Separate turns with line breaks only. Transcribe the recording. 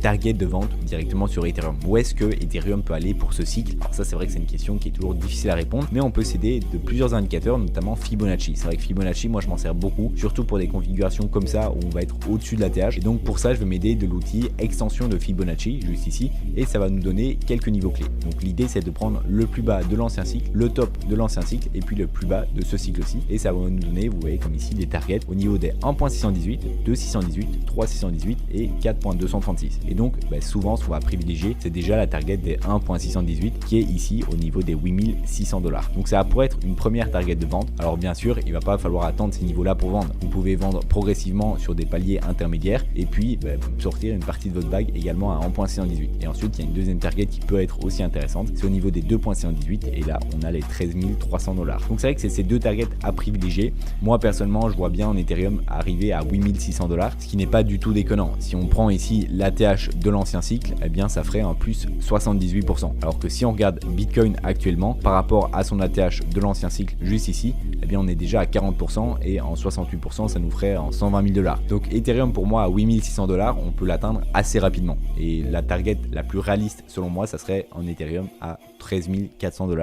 target de vente directement sur Ethereum. Où est-ce que Ethereum peut aller pour ce cycle? Alors ça, c'est vrai que c'est une question qui est toujours difficile à répondre, mais on peut s'aider de plusieurs indicateurs, notamment Fibonacci. C'est vrai que Fibonacci, moi je m'en sers beaucoup, surtout pour des configurations comme ça où on va être au-dessus de l'ATH. Et donc pour ça, je vais m'aider de l'outil extension de Fibonacci juste ici, et ça va nous donner quelques niveaux clés. Donc l'idée, c'est de prendre le plus bas de l'ancien cycle, le top de l'ancien cycle, et puis le plus bas de ce cycle-ci. Et ça va nous donner, vous voyez comme ici, des targets au niveau des 1.618, 2.618, 3.618 et 4.236. Et donc souvent, ce qu'on va privilégier, c'est déjà la target des 1.618 qui est ici au niveau des 8600 $. Donc ça pourrait être une première target de vente. Alors bien sûr, il va pas falloir attendre ces niveaux-là pour vendre. Vous pouvez vendre progressivement sur des paliers intermédiaires et puis sortir une partie de votre bague également à 1.618. Et ensuite, il y a une deuxième target qui peut être aussi intéressante. C'est au niveau des 2.618 et là, on a les 13 300 $. Donc c'est vrai que c'est ces deux targets à privilégier. Moi personnellement, je vois bien en Ethereum arriver à 8600 $, ce qui n'est pas du tout déconnant. Si on prend ici l'ATH de l'ancien cycle, eh bien ça ferait un plus 78%. Alors que si on regarde Bitcoin actuellement par rapport à son ATH de l'ancien cycle juste ici, eh bien on est déjà à 40% et en 68% ça nous ferait en 120 000 $. Donc Ethereum pour moi à 8600 $, on peut l'atteindre assez rapidement. Et la target la plus réaliste selon moi, ça serait en Ethereum à 13 400 $.